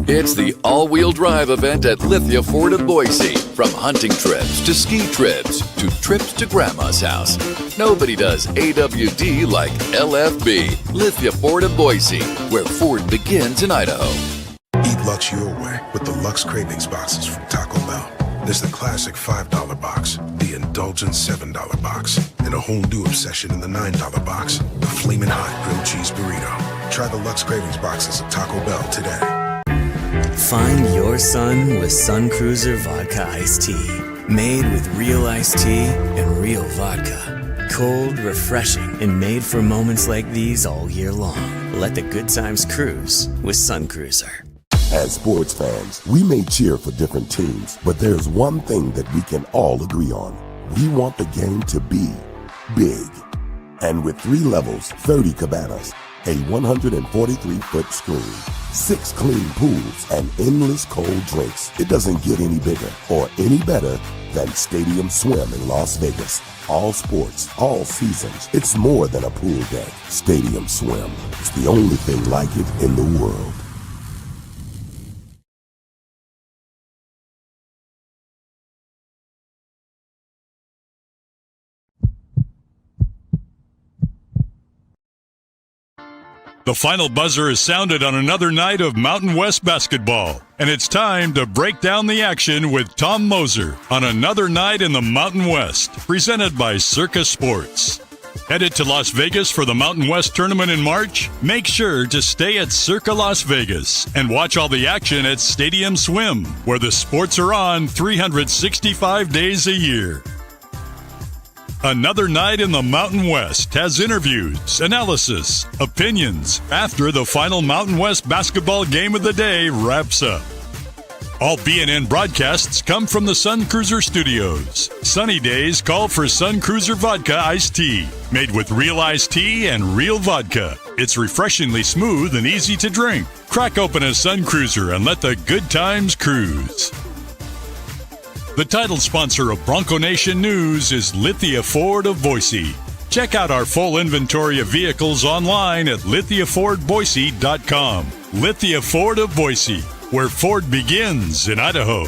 It's the all-wheel drive event at Lithia Ford of Boise. From hunting trips to ski trips to trips to Grandma's house. Nobody does AWD like LFB, Lithia Ford of Boise, where Ford begins in Idaho. Eat Lux your way with the Lux Cravings boxes from Taco Bell. There's the classic $5 box, the indulgent $7 box, and a whole new obsession in the $9 box, the Flamin' Hot Grilled Cheese Burrito. Try the Lux Cravings boxes at Taco Bell today. Find your sun with Sun Cruiser Vodka Iced Tea. Made with real iced tea and real vodka. Cold, refreshing, and made for moments like these all year long. Let the good times cruise with Sun Cruiser. As sports fans, we may cheer for different teams, but there's one thing that we can all agree on. We want the game to be big. And with 3 levels, 30 cabanas, a 143-foot screen, 6 clean pools, and endless cold drinks, it doesn't get any bigger or any better than Stadium Swim in Las Vegas. All sports, all seasons. It's more than a pool deck. Stadium Swim. It's the only thing like it in the world. The final buzzer is sounded on another night of Mountain West basketball, and it's time to break down the action with Tom Moser on another night in the Mountain West, presented by Circa Sports. Headed to Las Vegas for the Mountain West tournament in March? Make sure to stay at Circa Las Vegas and watch all the action at Stadium Swim, where the sports are on 365 days a year. Another night in the Mountain West has interviews, analysis, opinions after the final Mountain West basketball game of the day wraps up. All BNN broadcasts come from the Sun Cruiser Studios. Sunny days call for Sun Cruiser Vodka Iced Tea, made with real iced tea and real vodka. It's refreshingly smooth and easy to drink. Crack open a Sun Cruiser and let the good times cruise. The title sponsor of Bronco Nation News is Lithia Ford of Boise. Check out our full inventory of vehicles online at lithiafordboise.com. Lithia Ford of Boise, where Ford begins in Idaho.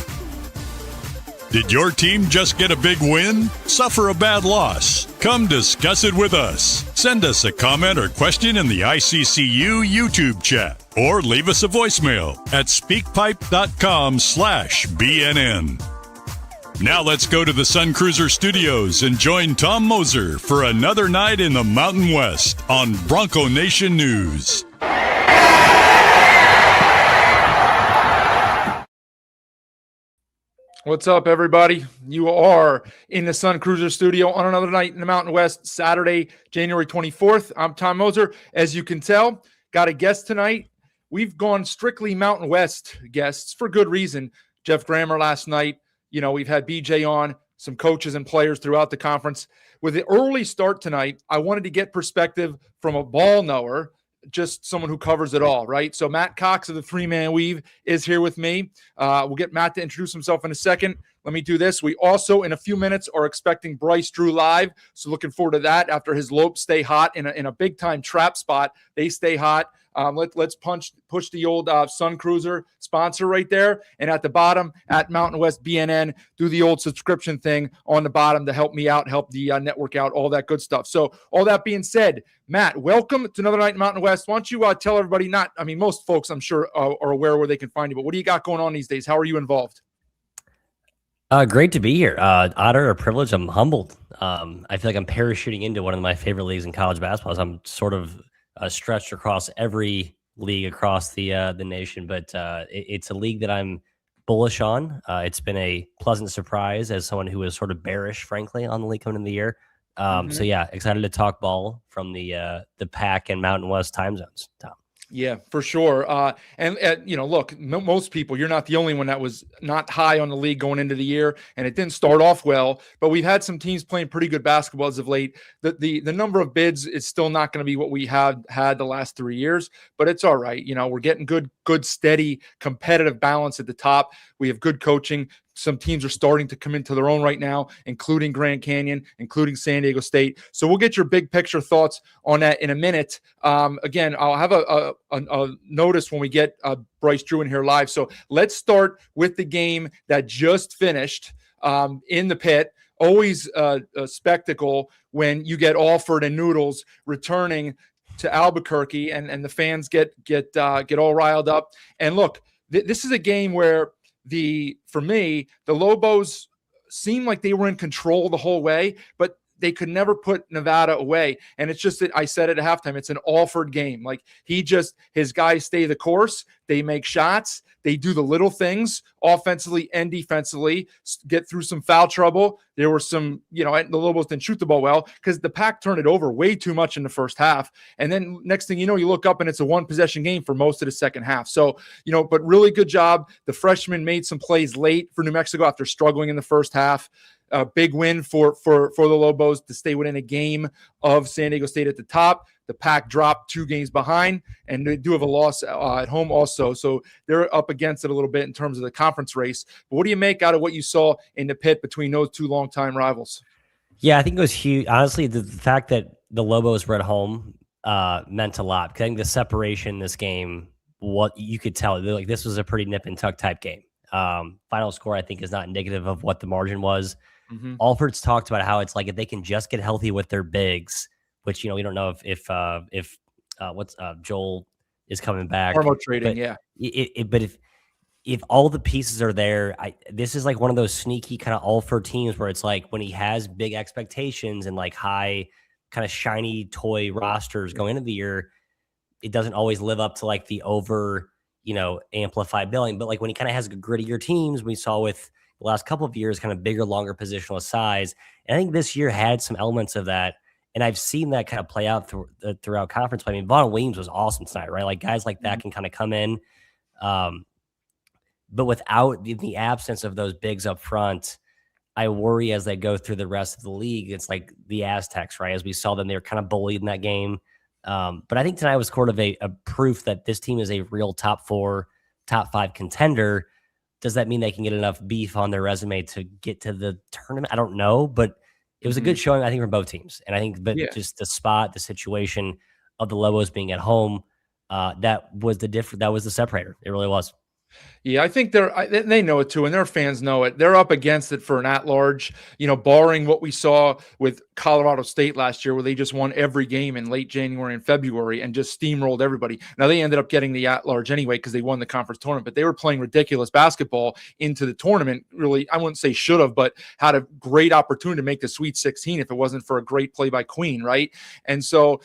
Did your team just get a big win? Suffer a bad loss? Come discuss it with us. Send us a comment or question in the ICCU YouTube chat, or leave us a voicemail at speakpipe.com/BNN. Now let's go to the Sun Cruiser Studios and join Tom Moser for another night in the Mountain West on Bronco Nation News. What's up, everybody? You are in the Sun Cruiser Studio on another night in the Mountain West, Saturday, January 24th. I'm Tom Moser. As you can tell, got a guest tonight. We've gone strictly Mountain West guests for good reason. Jeff Grammer last night. You know, we've had BJ on, some coaches and players throughout the conference. With the early start tonight, I wanted to get perspective from a ball knower, just someone who covers it all, right? So Matt Cox of the 3-Man Weave is here with me. We'll get Matt to introduce himself in a second. Let me do this. We also, in a few minutes, are expecting Bryce Drew live. So looking forward to that after his Lopes stay hot in a big-time trap spot. They stay hot. Let's push the old Sun Cruiser sponsor right there. And at the bottom, at Mountain West BNN, do the old subscription thing on the bottom to help me out, help the network out, all that good stuff. So all that being said, Matt, welcome to another night in Mountain West. Why don't you tell everybody, most folks I'm sure are aware where they can find you, but what do you got going on these days? How are you involved? Great to be here. Honor or privilege. I'm humbled. I feel like I'm parachuting into one of my favorite leagues in college basketball. So I'm sort of stretched across every league across the nation, but it's a league that I'm bullish on. It's been a pleasant surprise as someone who was sort of bearish, frankly, on the league coming into the year. So yeah, excited to talk ball from the Pac and Mountain West time zones, Tom. Yeah, for sure. And look, most people, you're not the only one that was not high on the league going into the year, and it didn't start off well, but we've had some teams playing pretty good basketball as of late. The number of bids is still not going to be what we have had the last 3 years, but it's all right. You know, we're getting good good, steady, competitive balance at the top. We have good coaching. Some teams are starting to come into their own right now, including Grand Canyon, including San Diego State. So we'll get your big picture thoughts on that in a minute. Again, I'll have a notice when we get Bryce Drew in here live. So let's start with the game that just finished in the pit. Always a spectacle when you get Alford and Noodles returning to Albuquerque, and the fans get all riled up. And look, this is a game where for me, the Lobos seemed like they were in control the whole way, but they could never put Nevada away. And it's just that I said it at halftime, it's an Alford game. Like his guys stay the course, they make shots, they do the little things offensively and defensively, get through some foul trouble. There were some, the Lobos didn't shoot the ball well because the Pack turned it over way too much in the first half. And then next thing you know, you look up and it's a one possession game for most of the second half. So, but really good job. The freshmen made some plays late for New Mexico after struggling in the first half. A big win for the Lobos to stay within a game of San Diego State at the top. The Pack dropped 2 games behind, and they do have a loss at home also. So they're up against it a little bit in terms of the conference race. But what do you make out of what you saw in the pit between those 2 longtime rivals? Yeah, I think it was huge. Honestly, the fact that the Lobos were at home meant a lot. Because I think the separation in this game, what you could tell, like this was a pretty nip and tuck type game. Final score, I think, is not indicative of what the margin was. Mm-hmm. Alford's talked about how it's like if they can just get healthy with their bigs, which we don't know if Joel is coming back. Hormone trading, but yeah. But if all the pieces are there, this is like one of those sneaky kind of Alford teams where it's like when he has big expectations and like high kind of shiny toy rosters going into the year, it doesn't always live up to like the over amplified billing. But like when he kind of has grittier teams, we saw with the last couple of years, kind of bigger, longer positional size. And I think this year had some elements of that. And I've seen that kind of play out throughout conference play. I mean, Vaughn Williams was awesome tonight, right? Like guys like that can kind of come in. But without the absence of those bigs up front, I worry as they go through the rest of the league. It's like the Aztecs, right? As we saw them, they were kind of bullied in that game. But I think tonight was sort of a proof that this team is a real top 4, top 5 contender. Does that mean they can get enough beef on their resume to get to the tournament? I don't know, but it was a good showing, I think, from both teams. And I think just the spot, the situation of the Lobos being at home, that was the separator. It really was. Yeah, I think they know it too, and their fans know it. They're up against it for an at-large, barring what we saw with Colorado State last year, where they just won every game in late January and February and just steamrolled everybody. Now, they ended up getting the at-large anyway because they won the conference tournament, but they were playing ridiculous basketball into the tournament. Really, I wouldn't say should have, but had a great opportunity to make the Sweet 16 if it wasn't for a great play by Queen, right? And so,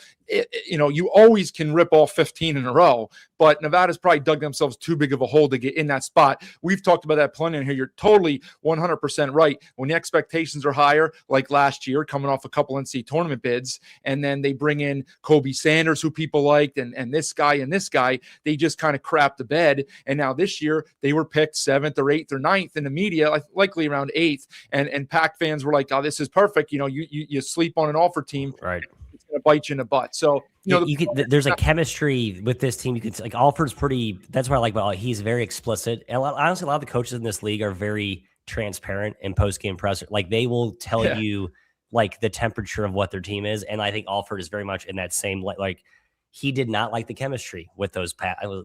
you always can rip off 15 in a row, but Nevada's probably dug themselves too big of a hole to get in that spot. We've talked about that plenty in here. You're totally 100% right. When the expectations are higher, like last year, coming off a couple NCAA tournament bids, and then they bring in Kobe Sanders, who people liked, and this guy, they just kind of crap the bed. And now this year, they were picked 7th or 8th or 9th in the media, likely around 8th. And Pac fans were like, oh, this is perfect. You sleep on an Alford team. Right. It's going to bite you in the butt. So, there's a chemistry with this team. You could like Alford's pretty. That's what I like about. He's very explicit. And honestly, a lot of the coaches in this league are very transparent in post game press. Like they will tell you like the temperature of what their team is. And I think Alford is very much in that same like he did not like the chemistry with those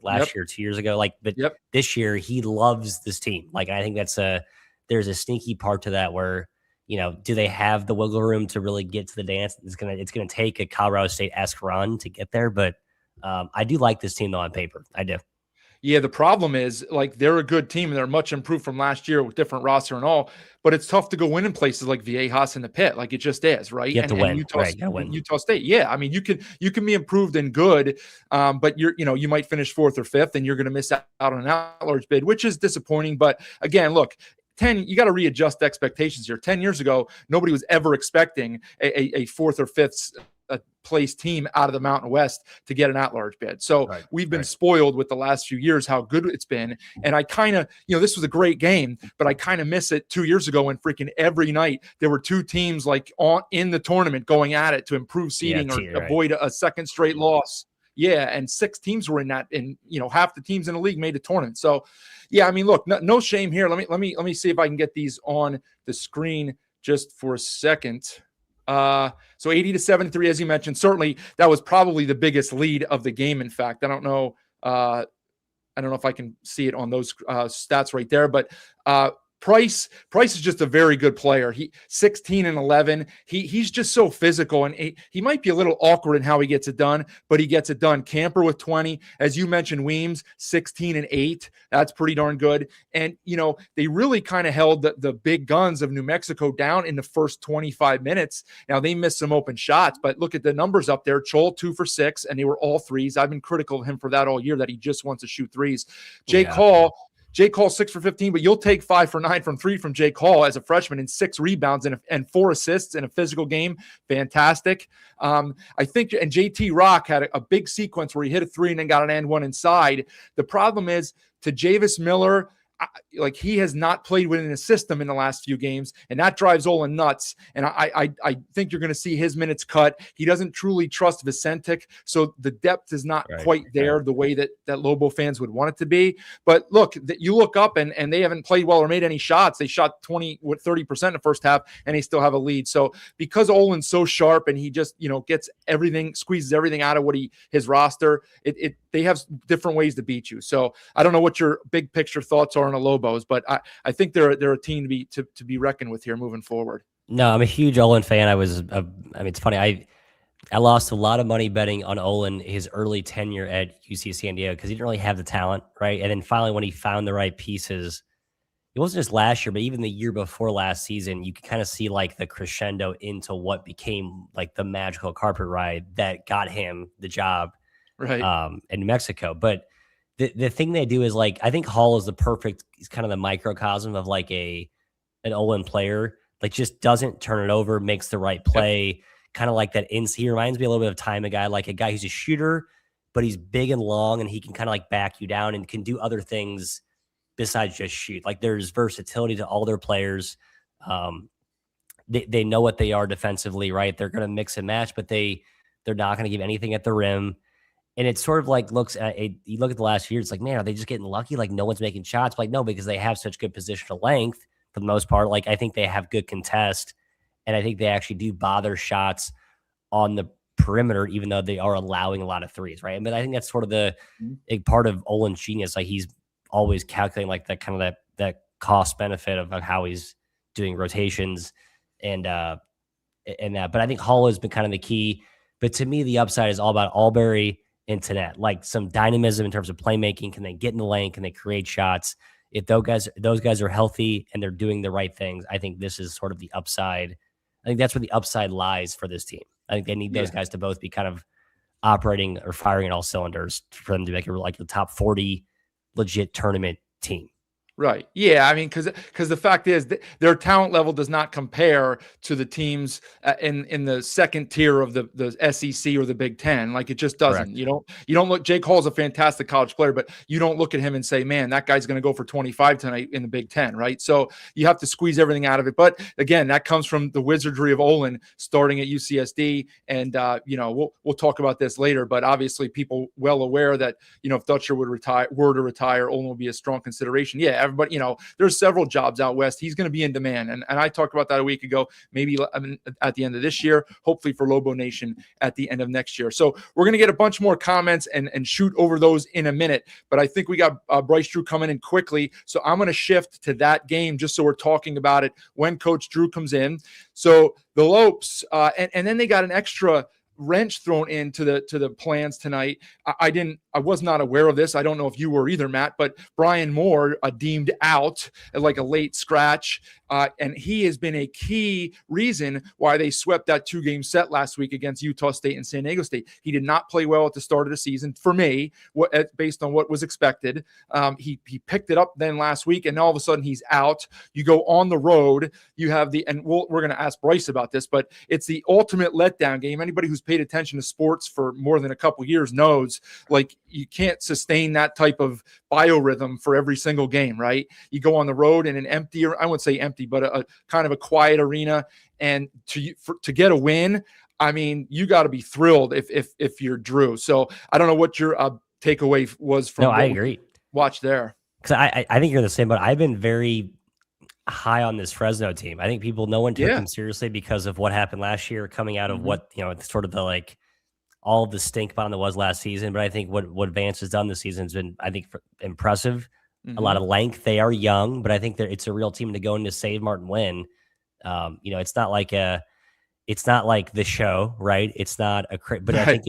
last year, 2 years ago. But this year he loves this team. Like I think there's a sneaky part to that where. Do they have the wiggle room to really get to the dance? It's gonna take a Colorado State-esque run to get there, but I do like this team though on paper. I do. Yeah, the problem is like they're a good team and they're much improved from last year with different roster and all, but it's tough to go win in places like Viejas in the pit. Like it just is, right? You have to win. Utah State. Yeah. I mean, you can be improved and good, but you might finish 4th or 5th and you're going to miss out on an at-large bid, which is disappointing. But again, look, you got to readjust expectations here. 10 years ago, nobody was ever expecting a 4th or 5th place team out of the Mountain West to get an at-large bid. So we've been spoiled with the last few years, how good it's been. And I kind of, this was a great game, but I kind of miss it 2 years ago when freaking every night there were 2 teams like in the tournament going at it to improve seeding or avoid a second straight loss. Yeah, and 6 teams were in that, and half the teams in the league made the tournament. So, yeah, I mean, look, no shame here. Let me see if I can get these on the screen just for a second. So 80-73, as you mentioned, certainly that was probably the biggest lead of the game. In fact, I don't know if I can see it on those stats right there, but Price is just a very good player. He 16-11. He's just so physical, and he might be a little awkward in how he gets it done, but he gets it done. Camper with 20, as you mentioned, Weems 16-8. That's pretty darn good. And they really kind of held the big guns of New Mexico down in the first 25 minutes. Now they missed some open shots, but look at the numbers up there. Chol 2 for 6, and they were all threes. I've been critical of him for that all year, that he just wants to shoot threes. Jake Hall 6 for 15, but you'll take 5 for 9 from 3 from Jake Hall as a freshman, and 6 rebounds and 4 assists in a physical game. Fantastic. I think, and JT Rock had a big sequence where he hit a 3 and then got an and one inside. The problem is, to Javis Miller, he has not played within the system in the last few games, and that drives Olin nuts. And I think you're going to see his minutes cut. He doesn't truly trust Vicentic, so the depth is not quite there the way that Lobo fans would want it to be. But look, you look up and they haven't played well or made any shots. They shot 30% in the first half, and they still have a lead. So because Olin's so sharp and he just gets everything, squeezes everything out of his roster, they have different ways to beat you. So I don't know what your big picture thoughts are on the Lobos, but I think they're a team to be reckoned with here moving forward. No, I'm a huge Olin fan. It's funny. I lost a lot of money betting on Olin his early tenure at UC San Diego because he didn't really have the talent, right? And then finally, when he found the right pieces, it wasn't just last year, but even the year before last season, you could kind of see the crescendo into what became the magical carpet ride that got him the job in New Mexico. But the thing they do is I think Hall is he's kind of the microcosm of an Olin player, just doesn't turn it over, makes the right play, kind of that he reminds me a little bit of Time, a guy who's a shooter, but he's big and long, and he can kind of back you down and can do other things besides just shoot. There's versatility to all their players. They know what they are defensively, right? They're going to mix and match, but they're not going to give anything at the rim. And it's sort of you look at the last few years, man, are they just getting lucky? No one's making shots. No, because they have such good positional length for the most part. I think they have good contest, and I think they actually do bother shots on the perimeter, even though they are allowing a lot of threes, right? But I think that's sort of the big part of Olin's genius. He's always calculating that kind of that cost benefit of how he's doing rotations and that. But I think Hall has been kind of the key. But to me, the upside is all about Albury and Tenet, some dynamism in terms of playmaking. Can they get in the lane? Can they create shots? If those guys are healthy and they're doing the right things, I think this is sort of the upside. I think that's where the upside lies for this team. I think they need those guys to both be kind of operating or firing at all cylinders for them to make it the top 40 legit tournament team. Right. Yeah. I mean, because the fact is that their talent level does not compare to the teams in the second tier of the SEC or the Big Ten. It just doesn't. Correct. You don't look. Jake Hall's a fantastic college player, but you don't look at him and say, man, that guy's going to go for 25 tonight in the Big Ten. Right. So you have to squeeze everything out of it. But again, that comes from the wizardry of Olin starting at UCSD. And we'll talk about this later. But obviously, people well aware that if Dutcher were to retire, Olin will be a strong consideration. Yeah. Everybody, there's several jobs out west. He's going to be in demand. And I talked about that a week ago, maybe at the end of this year, hopefully for Lobo Nation at the end of next year. So we're going to get a bunch more comments and shoot over those in a minute. But I think we got Bryce Drew coming in quickly. So I'm going to shift to that game just so we're talking about it when Coach Drew comes in. So the Lopes, and then they got an extra wrench thrown into the plans tonight. I was not aware of this. I don't know if you were either, Matt, but Brian Moore deemed out a late scratch. And he has been a key reason why they swept that 2-game set last week against Utah State and San Diego State. He did not play well at the start of the season for me, based on what was expected. He picked it up then last week, and all of a sudden he's out. You go on the road. You have we're going to ask Bryce about this, but it's the ultimate letdown game. Anybody who's paid attention to sports for more than a couple years knows, you can't sustain that type of biorhythm for every single game, right? You go on the road in an empty, I wouldn't say empty, but a kind of a quiet arena, and to get a win, I mean, you got to be thrilled if you're Drew. So I don't know what your takeaway was from. No, I agree. Watch there. Because I think you're the same, but I've been very high on this Fresno team. I think no one took them seriously because of what happened last year, coming out of what, sort of the all of the stink bomb that was last season. But I think what Vance has done this season has been, I think, impressive. A lot of length. They are young, but I think it's a real team to go in to save Martin win. It's not like the show, right? It's not but I think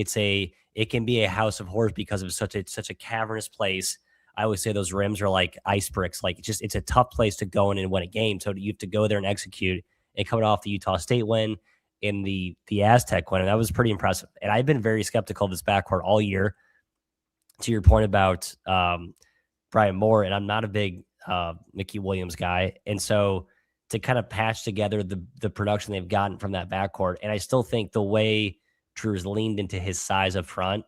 it can be a house of horrors because of such a cavernous place. I always say those rims are like ice bricks. Like it's a tough place to go in and win a game. So you have to go there and execute. And coming off the Utah State win and the Aztec win, and that was pretty impressive. And I've been very skeptical of this backcourt all year. To your point about Brian Moore, and I'm not a big Mickey Williams guy. And so to kind of patch together the production they've gotten from that backcourt, and I still think the way Drew's leaned into his size up front,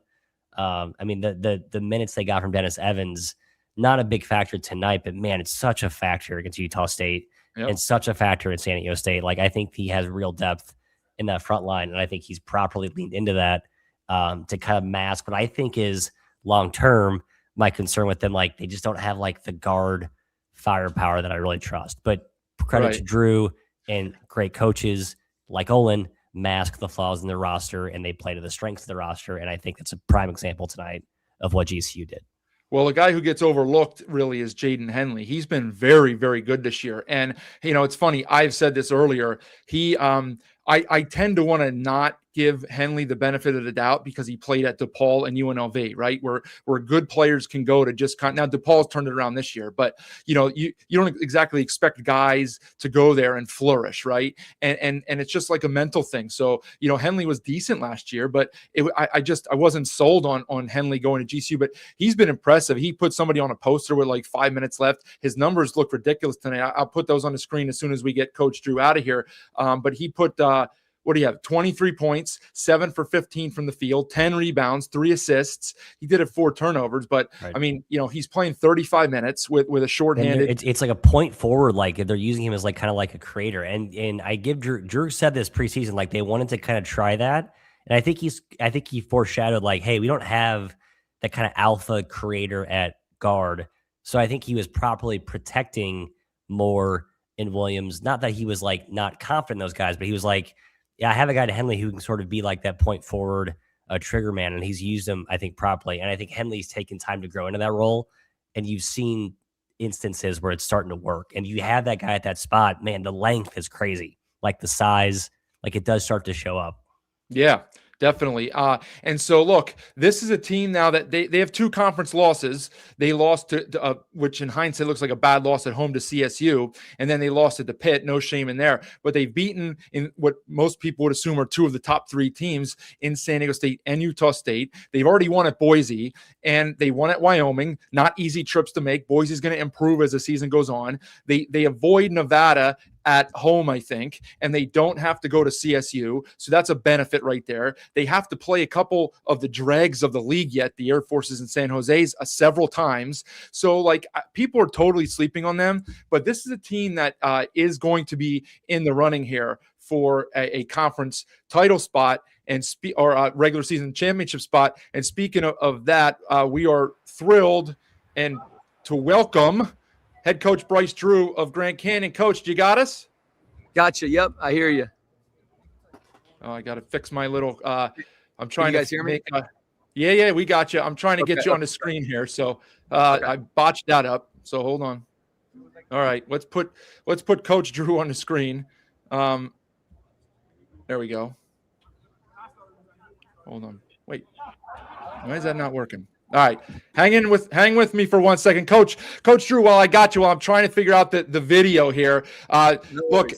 I mean, the minutes they got from Dennis Evans, not a big factor tonight, but man, it's such a factor against Utah State and such a factor in San Diego State. Like, I think he has real depth in that front line, and I think he's properly leaned into that to kind of mask what I think is long-term my concern with them. Like, they just don't have the guard firepower that I really trust. But credit to Drew and great coaches like Olin mask the flaws in their roster, and they play to the strengths of the roster. And I think that's a prime example tonight of what GCU did. Well, the guy who gets overlooked really is Jaden Henley. He's been very, very good this year. And, it's funny. I've said this earlier. I tend to want to not give Henley the benefit of the doubt because he played at DePaul and UNLV, right? Where good players can go to just now DePaul's turned it around this year, but you don't exactly expect guys to go there and flourish, right? And it's just like a mental thing. So, Henley was decent last year, but I wasn't sold on Henley going to GCU, but he's been impressive. He put somebody on a poster with 5 minutes left. His numbers look ridiculous tonight. I'll put those on the screen as soon as we get Coach Drew out of here. But he put, what do you have? 23 points, 7 for 15 from the field, 10 rebounds, 3 assists. He did have 4 turnovers, but I mean, he's playing 35 minutes with a shorthanded. It's like a point forward. Like, they're using him as kind of like a creator. And I give Drew said this preseason, they wanted to kind of try that. And I think he foreshadowed hey, we don't have that kind of alpha creator at guard. So I think he was properly protecting Moore and Williams. Not that he was not confident in those guys, but he was yeah, I have a guy to Henley who can sort of be that point forward trigger man, and he's used him, I think, properly. And I think Henley's taken time to grow into that role, and you've seen instances where it's starting to work. And you have that guy at that spot, man, the length is crazy. The size, it does start to show up. Yeah. Definitely. And so, look, this is a team now that they have 2 conference losses. They lost to which in hindsight looks like a bad loss at home to CSU, and then they lost at the Pitt. No shame in there. But they've beaten in what most people would assume are 2 of the top 3 teams in San Diego State and Utah State. They've already won at Boise, and they won at Wyoming. Not easy trips to make. Boise's going to improve as the season goes on. They avoid Nevada at home, I think, and they don't have to go to CSU. So that's a benefit right there. They have to play a couple of the dregs of the league yet, the Air Forces and San Jose's, several times. So people are totally sleeping on them, but this is a team that is going to be in the running here for a conference title spot and regular season championship spot. And speaking of that, we are thrilled and to welcome head coach Bryce Drew of Grand Canyon. Coach, you got us? Gotcha. Yep, I hear you. Oh, I got to fix my little. I'm trying you guys to hear me. Yeah, we got you. I'm trying to get you on the screen here, so I botched that up. So hold on. All right, let's put Coach Drew on the screen. There we go. Hold on. Wait, why is that not working? All right, hang with me for 1 second, Coach Drew. While I got you, while I'm trying to figure out the video here. Look,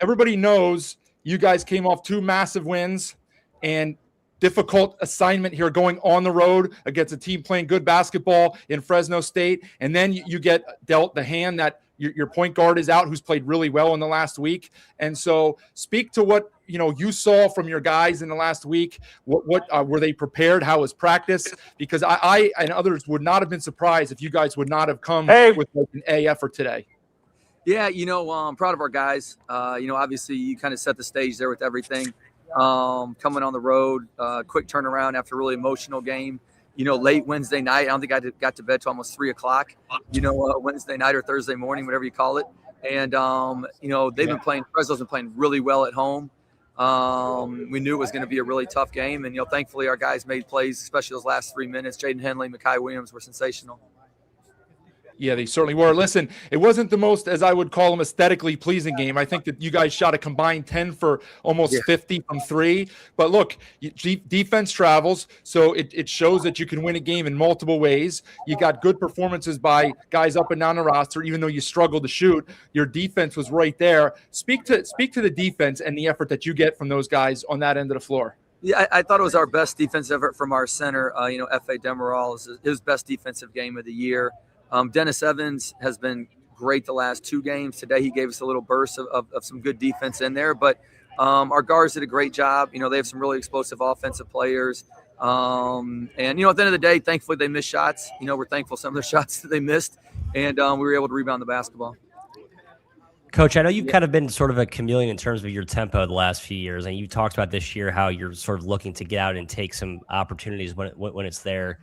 everybody knows you guys came off 2 massive wins and difficult assignment here, going on the road against a team playing good basketball in Fresno State, and then you get dealt the hand that your point guard is out, who's played really well in the last week. And so, speak to what you saw from your guys in the last week. What were they prepared? How was practice? Because I and others would not have been surprised if you guys would not have come with an A effort today. Yeah, I'm proud of our guys. Obviously you kind of set the stage there with everything. Coming on the road, quick turnaround after a really emotional game. Late Wednesday night. I don't think I got to bed till almost 3:00. Wednesday night or Thursday morning, whatever you call it. And they've been playing. Fresno's been playing really well at home. We knew it was going to be a really tough game, and thankfully our guys made plays, especially those last 3 minutes. Jaden Henley, Mekhi Williams were sensational. Yeah, they certainly were. Listen, it wasn't the most, as I would call them, aesthetically pleasing game. I think that you guys shot a combined 10 for almost 50 from three. But look, defense travels, so it shows that you can win a game in multiple ways. You got good performances by guys up and down the roster, even though you struggled to shoot. Your defense was right there. Speak to the defense and the effort that you get from those guys on that end of the floor. Yeah, I thought it was our best defensive effort from our center. F.A. Demerol is his best defensive game of the year. Dennis Evans has been great the last 2 games. Today he gave us a little burst of some good defense in there. But our guards did a great job. They have some really explosive offensive players. And, at the end of the day, thankfully they missed shots. We're thankful some of the shots that they missed. And we were able to rebound the basketball. Coach, I know you've kind of been sort of a chameleon in terms of your tempo the last few years. And you talked about this year how you're sort of looking to get out and take some opportunities when it's there.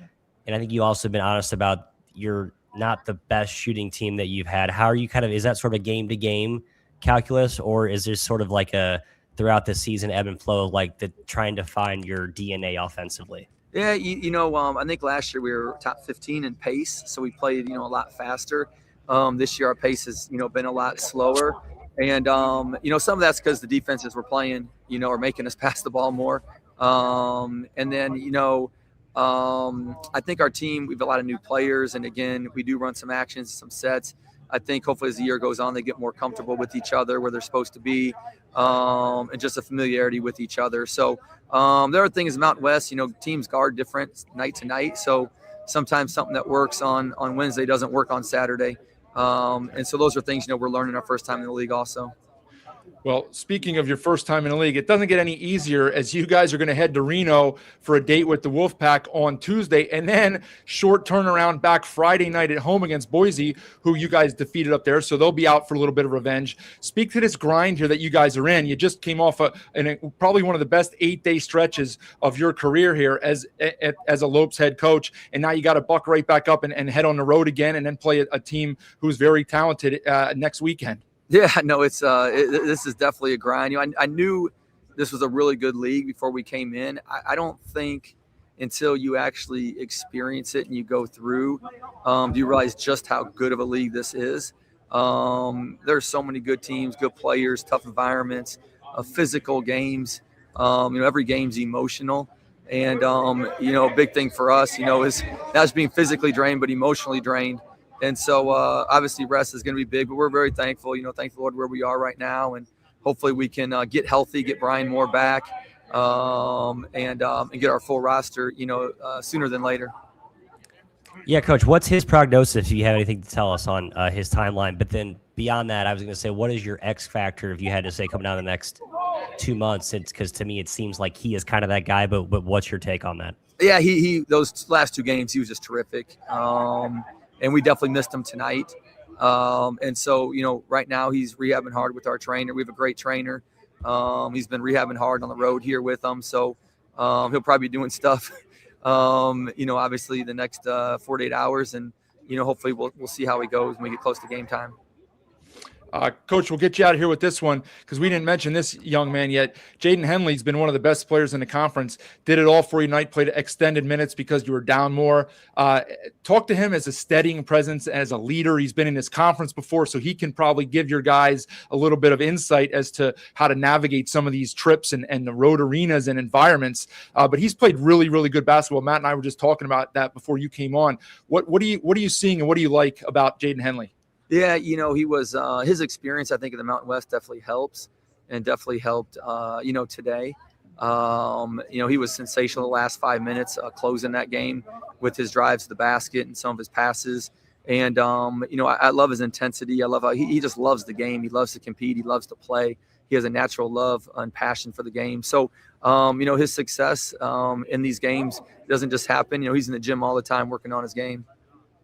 And I think you also been honest about your not the best shooting team that you've had. How are you is that sort of a game-to-game calculus, or is there sort of like a throughout the season ebb and flow, like the trying to find your DNA offensively? Yeah, I think last year we were top 15 in pace, so we played, a lot faster. This year our pace has, been a lot slower. And, some of that's because the defenses we're playing, are making us pass the ball more. And then, I think our team, we have a lot of new players. And again, we do run some actions, some sets. I think hopefully as the year goes on, they get more comfortable with each other, where they're supposed to be, and just a familiarity with each other. So the other thing is Mountain West, teams guard different night to night. So sometimes something that works on Wednesday doesn't work on Saturday. And so those are things, we're learning our first time in the league also. Well, speaking of your first time in the league, it doesn't get any easier as you guys are going to head to Reno for a date with the Wolfpack on Tuesday, and then short turnaround back Friday night at home against Boise, who you guys defeated up there, so they'll be out for a little bit of revenge. Speak to this grind here that you guys are in. You just came off probably one of the best 8-day stretches of your career here as a Lopes head coach, and now you got to buck right back up and head on the road again and then play a team who's very talented next weekend. Yeah, no, it's this is definitely a grind. I knew this was a really good league before we came in. I don't think until you actually experience it and you go through, do you realize just how good of a league this is. There's so many good teams, good players, tough environments, physical games. Every game's emotional. And, a big thing for us, is not just being physically drained, but emotionally drained. And so obviously rest is going to be big, but we're very thankful, thank the Lord where we are right now. And hopefully we can get healthy, get Brian Moore back, and get our full roster, sooner than later. Yeah, Coach, what's his prognosis, if you have anything to tell us on his timeline? But then beyond that, I was going to say, what is your X factor, if you had to say, coming down the next 2 months? Because to me, it seems like he is kind of that guy, but what's your take on that? Yeah, he those last 2 games, he was just terrific. And we definitely missed him tonight. And so, right now he's rehabbing hard with our trainer. We have a great trainer. He's been rehabbing hard on the road here with them. So he'll probably be doing stuff, obviously the next 48 hours. And, hopefully we'll see how he goes when we get close to game time. Coach, we'll get you out of here with this one because we didn't mention this young man yet. Jaden Henley's been one of the best players in the conference. Did it all for you tonight, played extended minutes because you were down more. Talk to him as a steadying presence, as a leader. He's been in this conference before, so he can probably give your guys a little bit of insight as to how to navigate some of these trips and the road arenas and environments. But he's played really, really good basketball. Matt and I were just talking about that before you came on. What are you seeing and what do you like about Jaden Henley? Yeah, he was his experience, I think, in the Mountain West definitely helps and definitely helped, today. He was sensational the last 5 minutes closing that game with his drives to the basket and some of his passes. And, I love his intensity. I love how he just loves the game. He loves to compete. He loves to play. He has a natural love and passion for the game. So, his success in these games doesn't just happen. He's in the gym all the time working on his game.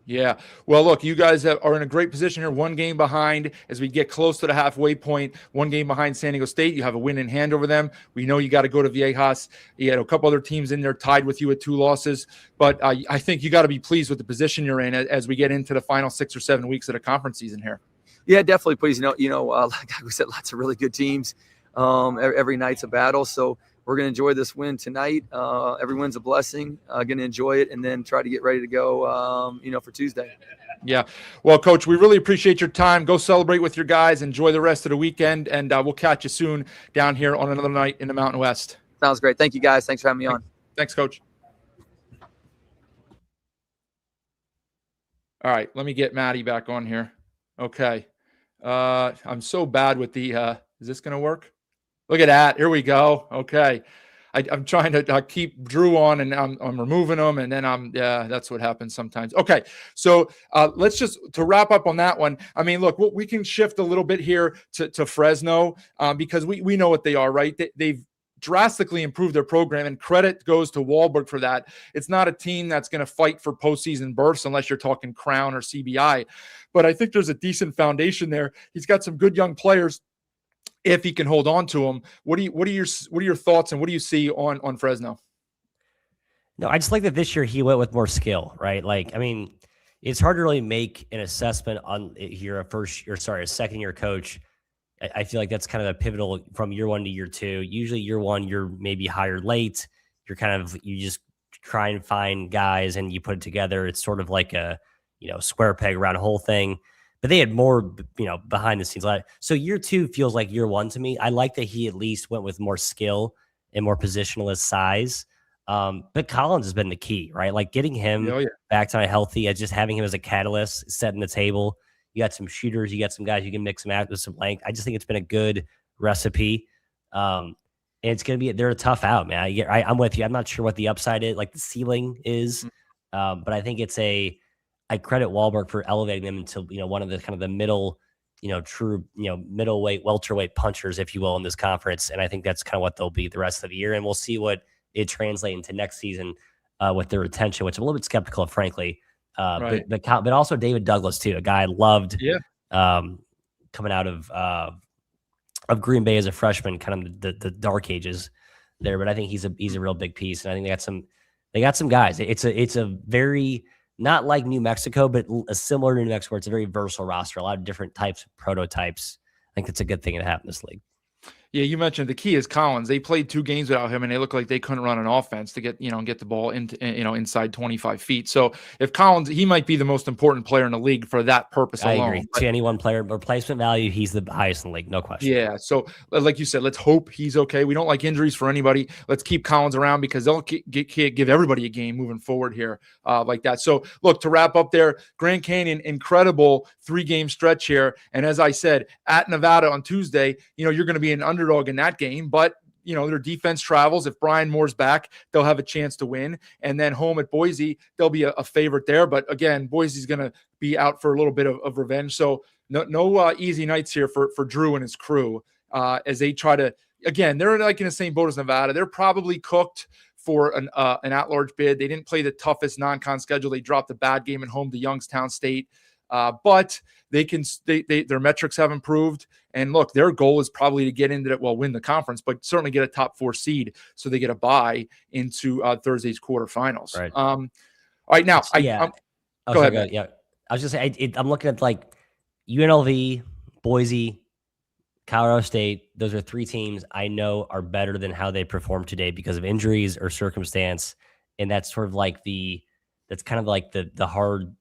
Yeah. Well, look, you guys are in a great position here. One game behind as we get close to the halfway point. One game behind San Diego State. You have a win in hand over them. We know you got to go to Viejas. You had a couple other teams in there tied with you at 2 losses. But I think you got to be pleased with the position you're in as we get into the final 6 or 7 weeks of the conference season here. Yeah, definitely pleased. Like we said, lots of really good teams. Every night's a battle. So we're going to enjoy this win tonight. Every win's a blessing. Going to enjoy it and then try to get ready to go, for Tuesday. Yeah. Well, Coach, we really appreciate your time. Go celebrate with your guys. Enjoy the rest of the weekend, and we'll catch you soon down here on another night in the Mountain West. Sounds great. Thank you, guys. Thanks for having me on. Thanks, Coach. All right. Let me get Maddie back on here. Okay. I'm so bad with the is this going to work? Look at that. Here we go. Okay. I'm trying to keep Drew on, and I'm removing him, and then that's what happens sometimes. Okay. So let's just, to wrap up on that one. I mean, look, we can shift a little bit here to Fresno because we know what they are, right? They've drastically improved their program, and credit goes to Wahlberg for that. It's not a team that's going to fight for postseason berths unless you're talking Crown or CBI, but I think there's a decent foundation there. He's got some good young players if he can hold on to them. What are your thoughts, and what do you see on Fresno? No, I just like that this year he went with more skill, right? Like, I mean, it's hard to really make an assessment on here a second year coach. I feel like that's kind of a pivotal from year 1 to year 2. Usually year 1, you're maybe hired late. You just try and find guys and you put it together. It's sort of like a, square peg round hole thing. But they had more, behind the scenes. So year 2 feels like year 1 to me. I like that he at least went with more skill and more positionalist size. But Collins has been the key, right? Like getting him back to healthy, just having him as a catalyst, setting the table. You got some shooters, you got some guys you can mix them out with some length. I just think it's been a good recipe. And it's going to be, they're a tough out, man. I'm with you. I'm not sure what the upside is, like the ceiling is. But I think I credit Wahlberg for elevating them into, one of the kind of the middle, true, middleweight, welterweight punchers, if you will, in this conference. And I think that's kind of what they'll be the rest of the year. And we'll see what it translates into next season with their retention, which I'm a little bit skeptical of, frankly. Right. But also David Douglas too, a guy I loved coming out of Green Bay as a freshman, kind of the dark ages there. But I think he's a real big piece, and I think they got some guys. It's a very, not like New Mexico, but a similar to New Mexico, where it's a very versatile roster, a lot of different types of prototypes. I think that's a good thing to happen in this league. Yeah, you mentioned the key is Collins. They played 2 games without him, and they looked like they couldn't run an offense to get the ball into, inside 25 feet. So if Collins, he might be the most important player in the league for that purpose alone. I agree. To any one player, replacement value, he's the highest in the league, no question. Yeah. So like you said, let's hope he's okay. We don't like injuries for anybody. Let's keep Collins around because they'll give everybody a game moving forward here like that. So look, to wrap up there, Grand Canyon, incredible 3-game stretch here. And as I said, at Nevada on Tuesday, you're going to be an underdog in that game, but their defense travels. If Brian Moore's back, they'll have a chance to win. And then home at Boise, they'll be a favorite there. But again, Boise's going to be out for a little bit of revenge. So no easy nights here for Drew and his crew as they try to, again, they're like in the same boat as Nevada. They're probably cooked for an at-large bid. They didn't play the toughest non-con schedule. They dropped a bad game at home to Youngstown State. But their metrics have improved. And look, their goal is probably to get into win the conference, but certainly get a top 4 seed so they get a bye into Thursday's quarterfinals. Right. All right, now go ahead. Yeah, I was just saying, I'm looking at like UNLV, Boise, Colorado State. Those are 3 teams I know are better than how they performed today because of injuries or circumstance, and that's sort of like that's kind of like the hard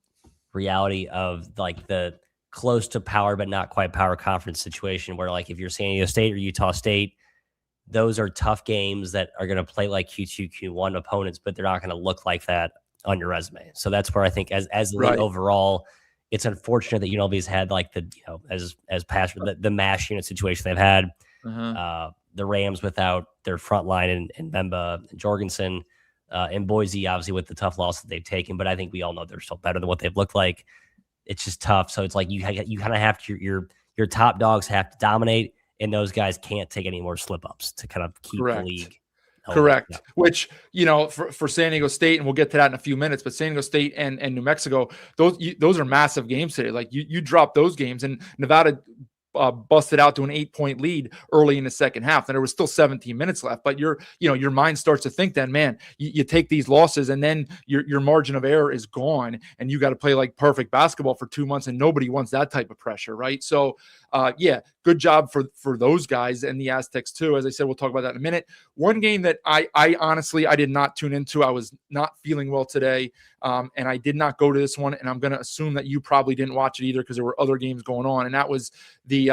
reality of like the close to power but not quite power conference situation where like if you're San Diego State or Utah State, those are tough games that are going to play like Q2, Q1 opponents, but they're not going to look like that on your resume. So that's where I think as the league overall, it's unfortunate that UNLV's had like as past the MASH unit situation they've had, the Rams without their front line and Bemba and Jorgensen, and Boise, obviously, with the tough loss that they've taken. But I think we all know they're still better than what they've looked like. It's just tough. So it's like you kind of have to, your top dogs have to dominate, and those guys can't take any more slip-ups to kind of keep the league Correct. Yeah. Which, for San Diego State, and we'll get to that in a few minutes, but San Diego State and New Mexico, those are massive games today. Like you drop those games, and Nevada busted out to an 8-point lead early in the second half. And there was still 17 minutes left, but your mind starts to think then, man, you take these losses and then your margin of error is gone and you got to play like perfect basketball for 2 months, and nobody wants that type of pressure. Right. So good job for those guys and the Aztecs too. As I said, we'll talk about that in a minute. One game that I honestly, I did not tune into. I was not feeling well today. And I did not go to this one, and I'm going to assume that you probably didn't watch it either because there were other games going on. And that was the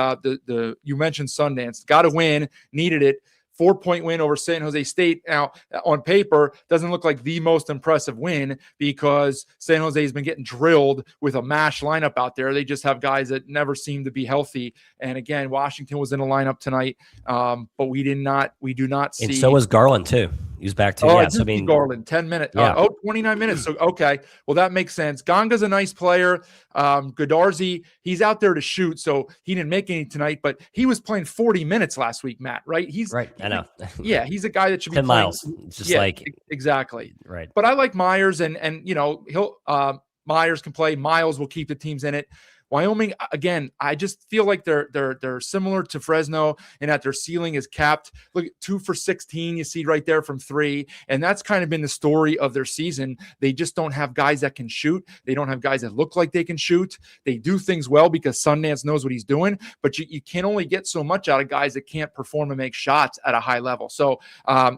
you mentioned Sundance. Got to win, needed it. 4-point win over San Jose State. Now, on paper, doesn't look like the most impressive win because San Jose has been getting drilled with a mash lineup out there. They just have guys that never seem to be healthy. And again, Washington was in the lineup tonight, but we do not see. And so was Garland too. He was back too. Oh, yeah, so Garland, 10 minutes. Yeah. 29 minutes. So, okay. Well, that makes sense. Ganga's a nice player. Godarzi, he's out there to shoot, so he didn't make any tonight, but he was playing 40 minutes last week, Matt, right? He's right. I know. Yeah, he's a guy that should be 10 playing. miles. It's just exactly. Right. But I like Myers, and he'll Myers can play. Miles will keep the teams in it. Wyoming, again, I just feel like they're similar to Fresno in that their ceiling is capped. Look, 2 for 16, you see right there from 3. And that's kind of been the story of their season. They just don't have guys that can shoot. They don't have guys that look like they can shoot. They do things well because Sundance knows what he's doing, but you can only get so much out of guys that can't perform and make shots at a high level. So,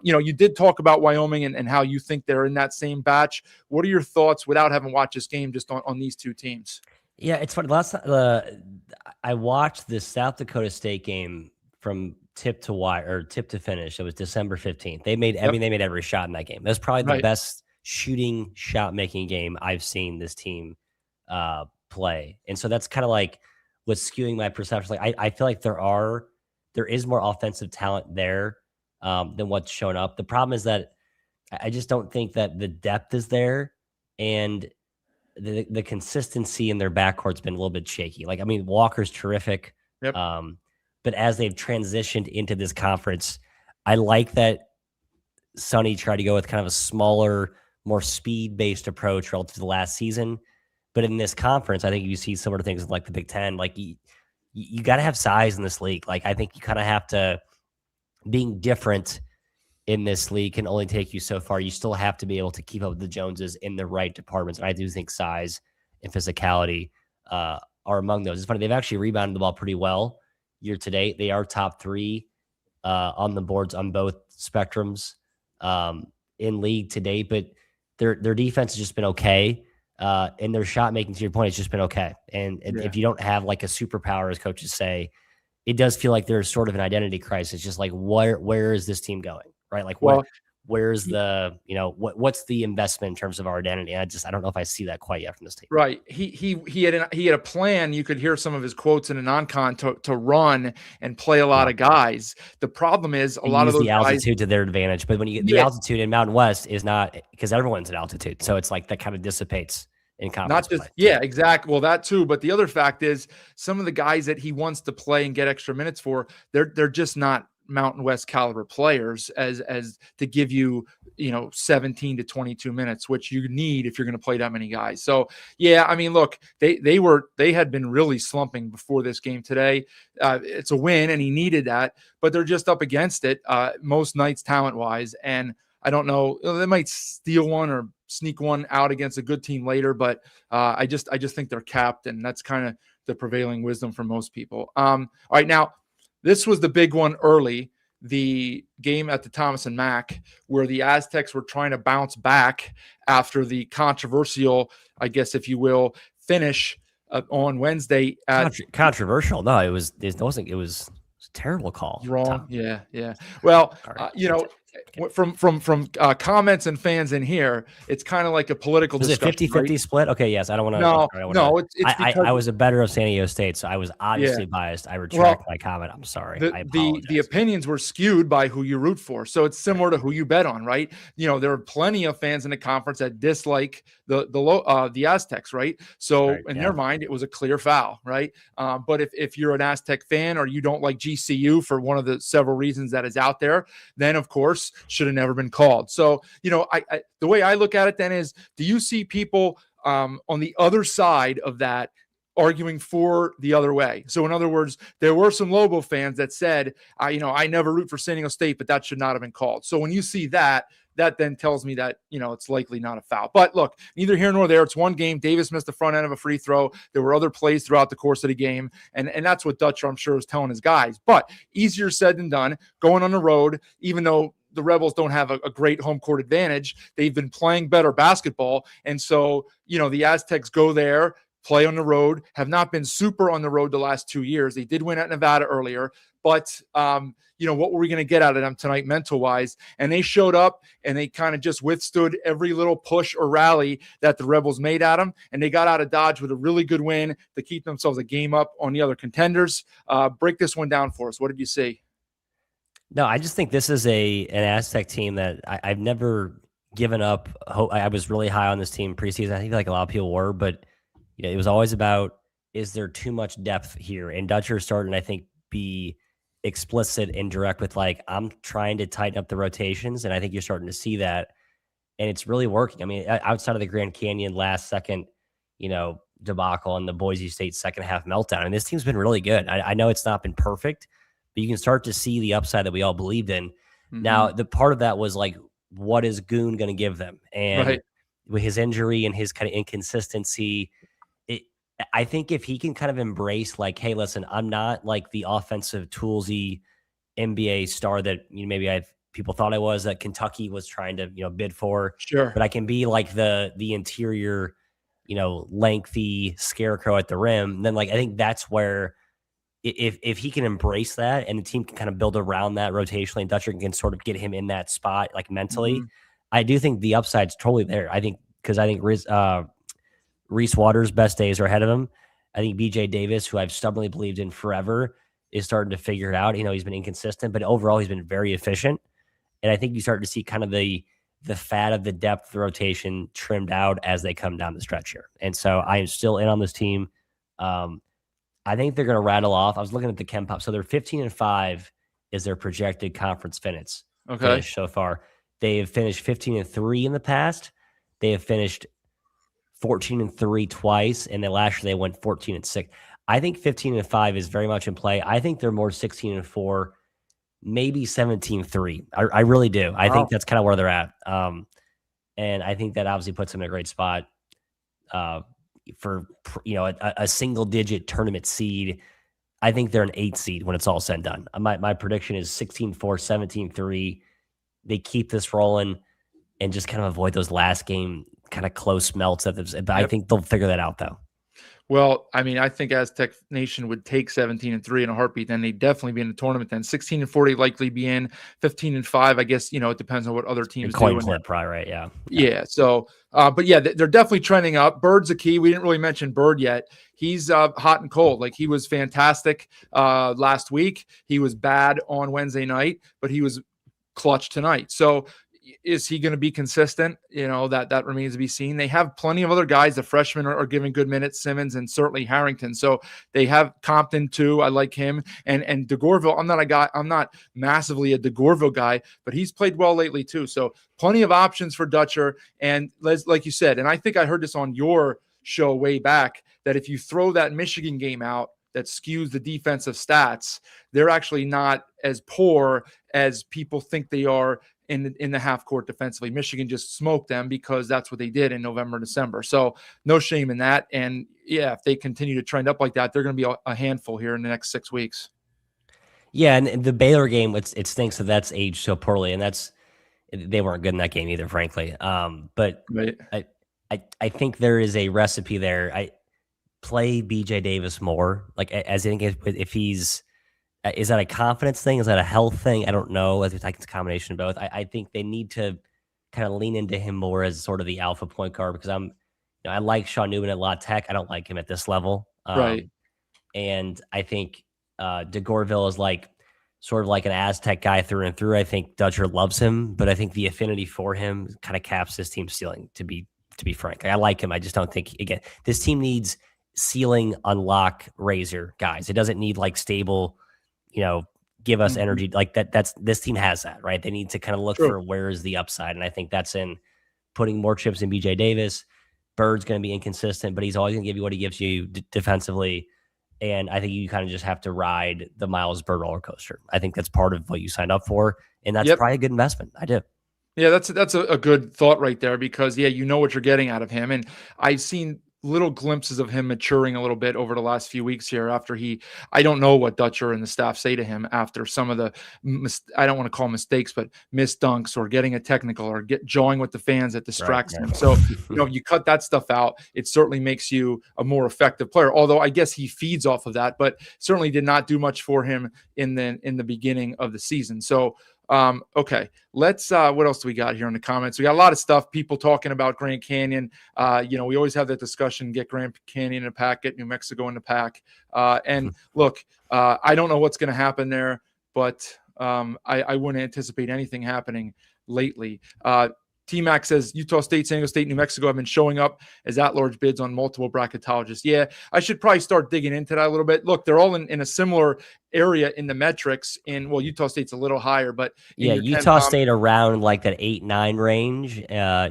you did talk about Wyoming and how you think they're in that same batch. What are your thoughts without having watched this game just on these two teams? Yeah, it's funny. I watched the South Dakota State game from tip to finish. It was December 15th. They made every shot in that game. That was probably the best shooting shot making game I've seen this team play. And so that's kind of like what's skewing my perception. Like I feel like there is more offensive talent there than what's shown up. The problem is that I just don't think that the depth is there, and the consistency in their backcourt's been a little bit shaky. Like, I mean, Walker's terrific. Yep. But as they've transitioned into this conference, I like that Sonny tried to go with kind of a smaller, more speed-based approach relative to the last season. But in this conference, I think you see similar things like the Big Ten. Like, you got to have size in this league. Like, I think you kind of have to, being different in this league can only take you so far. You still have to be able to keep up with the Joneses in the right departments. And I do think size and physicality are among those. It's funny. They've actually rebounded the ball pretty well year to date. They are top 3 on the boards on both spectrums in league to date, but their defense has just been okay. And their shot making, to your point, has just been okay. And if you don't have like a superpower, as coaches say, it does feel like there's sort of an identity crisis. Just like, where is this team going? Right. Like, where's the, what's the investment in terms of our identity? I don't know if I see that quite yet from this team. Right. He had a plan. You could hear some of his quotes in a non-con to run and play a lot of guys. The problem is a lot of those the altitude to their advantage, but when you get the altitude in Mountain West is not, because everyone's at altitude. So it's like that kind of dissipates in conference play. Exactly. Well, that too. But the other fact is some of the guys that he wants to play and get extra minutes for, they're just not Mountain West caliber players as to give you 17 to 22 minutes, which you need if you're going to play that many guys. So yeah, I mean, look, they had been really slumping before this game today. It's a win and he needed that, but they're just up against it most nights talent wise. And I don't know, they might steal one or sneak one out against a good team later, but I just think they're capped, and that's kind of the prevailing wisdom for most people. All right, now, this was the big one early, the game at the Thomas and Mack, where the Aztecs were trying to bounce back after the controversial, I guess, if you will, finish on Wednesday. Controversial? No, it was a terrible call. Wrong. Yeah. Well, from comments and fans in here, it's kind of like a political discussion. Is it 50-50 split? Okay, yes. I don't want to. No, I was a better of San Diego State, so I was obviously biased. I retract my comment. I'm sorry. The opinions were skewed by who you root for, so it's similar to who you bet on, right? There are plenty of fans in the conference that dislike the Aztecs, right? So in their mind, it was a clear foul, right? But if you're an Aztec fan or you don't like GCU for one of the several reasons that is out there, then of course course, should have never been called. So, the way I look at it then is, do you see people on the other side of that arguing for the other way? So in other words, there were some Lobo fans that said, I never root for San Diego State, but that should not have been called. So when you see that then tells me that, it's likely not a foul. But look, neither here nor there. It's one game. Davis missed the front end of a free throw. There were other plays throughout the course of the game. And that's what Dutcher, I'm sure, is telling his guys. But easier said than done, going on the road, even though the Rebels don't have a great home court advantage, they've been playing better basketball. And so, the Aztecs go there, play on the road, have not been super on the road the last 2 years. They did win at Nevada earlier, but what were we going to get out of them tonight mental wise? And they showed up and they kind of just withstood every little push or rally that the Rebels made at them. And they got out of Dodge with a really good win to keep themselves a game up on the other contenders. Break this one down for us. What did you see? No, I just think this is an Aztec team that I've never given up hope. I was really high on this team preseason. I think like a lot of people were, but it was always about, is there too much depth here? And Dutcher started, I think, be explicit and direct with I'm trying to tighten up the rotations. And I think you're starting to see that. And it's really working. I mean, outside of the Grand Canyon last second, debacle and the Boise State second half meltdown, and this team's been really good. I know it's not been perfect, but you can start to see the upside that we all believed in. Mm-hmm. Now, the part of that was what is Goon going to give them? And with his injury and his kind of inconsistency, I think if he can kind of embrace hey, listen, I'm not the offensive toolsy NBA star that maybe people thought I was, that Kentucky was trying to bid for. Sure, but I can be the interior, lengthy scarecrow at the rim. And then I think that's where if he can embrace that and the team can kind of build around that rotationally, and Dutcher can sort of get him in that spot mentally, mm-hmm. I do think the upside's totally there. I think Reese Waters' best days are ahead of him. I think BJ Davis, who I've stubbornly believed in forever, is starting to figure it out. He's been inconsistent, but overall he's been very efficient. And I think you start to see kind of the fat of the depth of the rotation trimmed out as they come down the stretch here. And so I am still in on this team. I think they're going to rattle off. I was looking at the Chem Pop. So they're 15-5 is their projected conference finish so far. They have finished 15-3 in the past. They have finished 14-3 twice, and then last year they went 14-6. I think 15-5 is very much in play. I think they're more 16-4, maybe 17-3. I really do. I think that's kind of where they're at. And I think that obviously puts them in a great spot for a single-digit tournament seed. I think they're an 8 seed when it's all said and done. My prediction is 16-4, 17-3. They keep this rolling and just kind of avoid those last game kind of close melts. But I think they'll figure that out, though. Well, I mean, I think Aztec Nation would take 17-3 in a heartbeat. Then they'd definitely be in the tournament. Then 16-4, they'd likely be in. 15-5, I guess, it depends on what other teams do. Coin flip, probably, right? Yeah. Yeah. So, but yeah, they're definitely trending up. Bird's a key. We didn't really mention Bird yet. He's hot and cold. He was fantastic last week. He was bad on Wednesday night, but he was clutch tonight. So, is he going to be consistent? That remains to be seen. They have plenty of other guys. The freshmen are giving good minutes, Simmons and certainly Harrington. So they have Compton too. I like him. And DeGorville, I'm not massively a DeGorville guy, but he's played well lately too. So plenty of options for Dutcher. And like you said, and I think I heard this on your show way back, that if you throw that Michigan game out, that skews the defensive stats, they're actually not as poor as people think they are in the half court defensively. Michigan just smoked them because that's what they did in November and December. So no shame in that. And yeah, if they continue to trend up like that, they're going to be a handful here in the next 6 weeks. Yeah. And the Baylor game, it stinks that that's aged so poorly, and they weren't good in that game either, frankly. But right. I think there is a recipe there. I play BJ Davis more, as I think if he's, is that a confidence thing? Is that a health thing? I don't know. I think it's a combination of both. I think they need to kind of lean into him more as sort of the alpha point guard, because I like Sean Newman at La Tech. I don't like him at this level. Right. And I think DeGorville is sort of like an Aztec guy through and through. I think Dutcher loves him, but I think the affinity for him kind of caps this team's ceiling, to be frank. I like him. I just don't think, again, this team needs ceiling unlock razor guys. It doesn't need stable, give us energy like that. This team has that, right? They need to kind of look for where is the upside. And I think that's in putting more chips in BJ Davis. Bird's going to be inconsistent, but he's always going to give you what he gives you defensively. And I think you kind of just have to ride the Miles Bird roller coaster. I think that's part of what you signed up for. And that's probably a good investment. I do. Yeah, that's a good thought right there because, you know what you're getting out of him. And I've seen little glimpses of him maturing a little bit over the last few weeks here after I don't know what Dutcher and the staff say to him after some of the, I don't want to call mistakes, but missed dunks or getting a technical or jawing with the fans that distracts him. So, you cut that stuff out. It certainly makes you a more effective player. Although I guess he feeds off of that, but certainly did not do much for him in the beginning of the season. So, okay, let's what else do we got here in the comments? We got a lot of stuff, people talking about Grand Canyon. We always have that discussion, get Grand Canyon in a pack, get New Mexico in the pack. And look, I don't know what's going to happen there, but I wouldn't anticipate anything happening lately. T-Mac says Utah State, San Diego State, New Mexico have been showing up as at-large bids on multiple bracketologists. Yeah, I should probably start digging into that a little bit. Look, they're all in a similar area in the metrics. Utah State's a little higher, but Utah State around like that 8-9 range.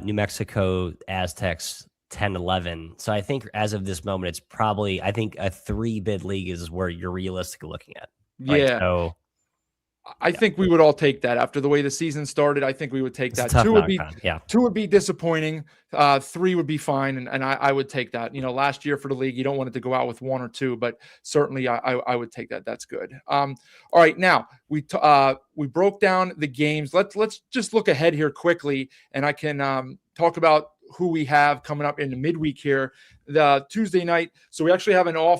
New Mexico, Aztecs 10-11. So I think as of this moment, it's probably a 3-bid league is where you're realistically looking at. Right? Yeah. So I think we would all take that after the way the season started. I think we would take that. Two would be disappointing. 3 would be fine. And I would take that, last year for the league, you don't want it to go out with 1 or 2, but certainly I would take that. That's good. All right. Now we broke down the games. Let's just look ahead here quickly. And I can talk about who we have coming up in the midweek here, the Tuesday night. So we actually have an off.